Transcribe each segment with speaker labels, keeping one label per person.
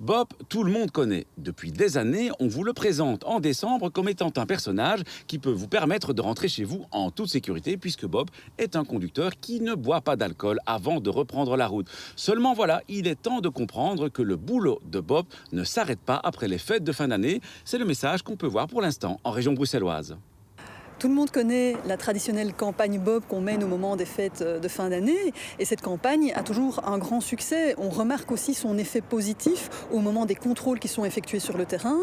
Speaker 1: Bob, tout le monde connaît. Depuis des années, on vous le présente en décembre comme étant un personnage qui peut vous permettre de rentrer chez vous en toute sécurité puisque Bob est un conducteur qui ne boit pas d'alcool avant de reprendre la route. Seulement voilà, il est temps de comprendre que le boulot de Bob ne s'arrête pas après les fêtes de fin d'année. C'est le message qu'on peut voir pour l'instant en région bruxelloise.
Speaker 2: Tout le monde connaît la traditionnelle campagne Bob qu'on mène au moment des fêtes de fin d'année et cette campagne a toujours un grand succès. On remarque aussi son effet positif au moment des contrôles qui sont effectués sur le terrain.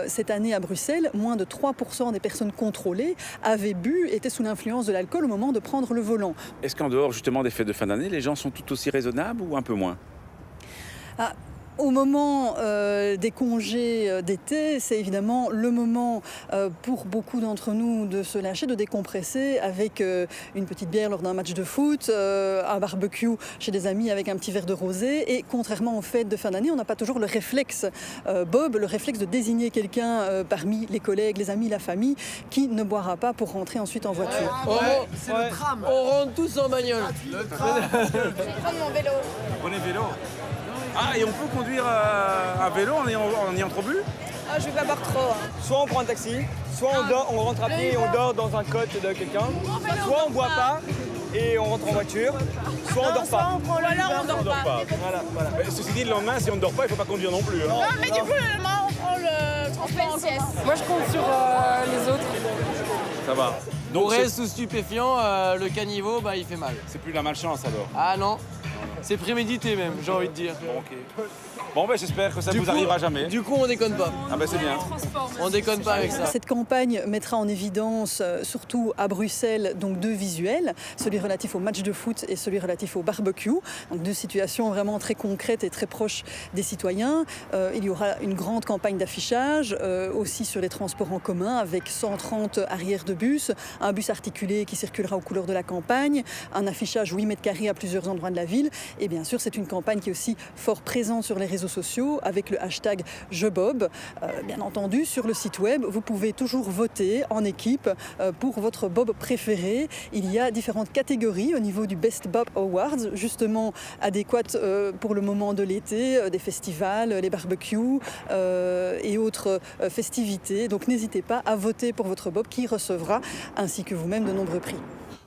Speaker 2: Cette année à Bruxelles, moins de 3% des personnes contrôlées avaient bu, étaient sous l'influence de l'alcool au moment de prendre le volant.
Speaker 1: Est-ce qu'en dehors justement des fêtes de fin d'année, les gens sont tout aussi raisonnables ou un peu moins ?
Speaker 2: Au moment des congés d'été, c'est évidemment le moment pour beaucoup d'entre nous de se lâcher, de décompresser avec une petite bière lors d'un match de foot, un barbecue chez des amis avec un petit verre de rosé. Et contrairement aux fêtes de fin d'année, on n'a pas toujours le réflexe, Bob, le réflexe de désigner quelqu'un parmi les collègues, les amis, la famille, qui ne boira pas pour rentrer ensuite en voiture.
Speaker 3: C'est le tram. On rentre tous en bagnole.
Speaker 4: Le tram. Je vais prendre mon vélo.
Speaker 1: Prenez vélo. Ah, et on peut conduire un vélo en ayant trop bu ?
Speaker 4: Ah, je vais pas boire trop.
Speaker 5: Soit on prend un taxi, soit on rentre à pied et on dort dans un cote de quelqu'un, soit on boit pas et on rentre en voiture, soit on dort pas.
Speaker 4: On dort pas.
Speaker 5: Voilà.
Speaker 1: Mais ceci dit, le lendemain, si on ne dort pas, il ne faut pas conduire non plus. Hein.
Speaker 4: Non, mais du coup, le lendemain, on prend le transport en commun.
Speaker 3: Moi, je compte sur les autres.
Speaker 1: Ça va.
Speaker 3: Pour
Speaker 1: Donc
Speaker 3: reste sous stupéfiant, le caniveau, il fait mal.
Speaker 1: c'est plus la malchance alors.
Speaker 3: Ah non, c'est prémédité même, j'ai envie de dire.
Speaker 1: Bon, ok. Bon, j'espère que ça ne
Speaker 3: Du
Speaker 1: vous
Speaker 3: coup-
Speaker 1: arrivera jamais.
Speaker 3: Du coup, on déconne pas.
Speaker 1: Ah c'est bien.
Speaker 3: On déconne pas avec ça.
Speaker 2: Cette campagne mettra en évidence, surtout à Bruxelles, donc deux visuels, celui relatif au match de foot et celui relatif au barbecue. Donc deux situations vraiment très concrètes et très proches des citoyens. Il y aura une grande campagne d'affichage, aussi sur les transports en commun, avec 130 arrières de bus, un bus articulé qui circulera aux couleurs de la campagne, un affichage 8 mètres carrés à plusieurs endroits de la ville. Et bien sûr, c'est une campagne qui est aussi fort présente sur les réseaux sociaux avec le hashtag JeBob. Bien entendu, sur le site web, vous pouvez toujours voter en équipe pour votre Bob préféré. Il y a différentes catégories au niveau du Best Bob Awards, justement adéquates pour le moment de l'été, des festivals, les barbecues et autres festivités. Donc n'hésitez pas à voter pour votre Bob qui recevra, ainsi que vous-même, de nombreux prix.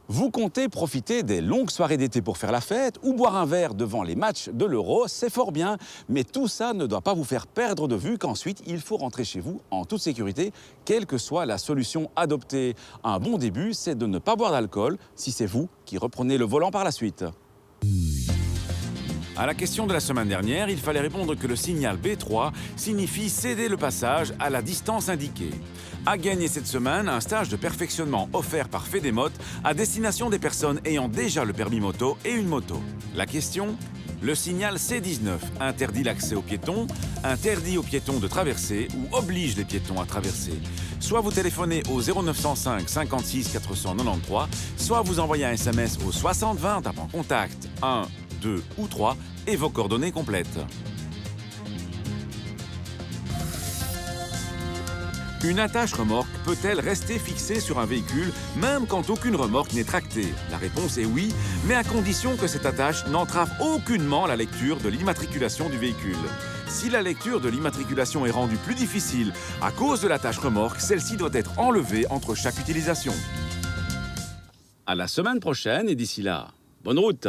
Speaker 1: Vous comptez profiter des longues soirées d'été pour faire la fête ou boire un verre devant les matchs de l'Euro, c'est fort bien. Mais tout ça ne doit pas vous faire perdre de vue qu'ensuite, il faut rentrer chez vous en toute sécurité, quelle que soit la solution adoptée. Un bon début, c'est de ne pas boire d'alcool si c'est vous qui reprenez le volant par la suite. À la question de la semaine dernière, il fallait répondre que le signal B3 signifie céder le passage à la distance indiquée. A gagné cette semaine un stage de perfectionnement offert par Fédémote à destination des personnes ayant déjà le permis moto et une moto. La question ? Le signal C19 interdit l'accès aux piétons, interdit aux piétons de traverser ou oblige les piétons à traverser. Soit vous téléphonez au 0905 56 493, soit vous envoyez un SMS au 6020 tapant contact 1, 2 ou 3 et vos coordonnées complètes. Une attache remorque peut-elle rester fixée sur un véhicule même quand aucune remorque n'est tractée? La réponse est oui, mais à condition que cette attache n'entrave aucunement la lecture de l'immatriculation du véhicule. Si la lecture de l'immatriculation est rendue plus difficile à cause de l'attache remorque, celle-ci doit être enlevée entre chaque utilisation. À la semaine prochaine et d'ici là, bonne route!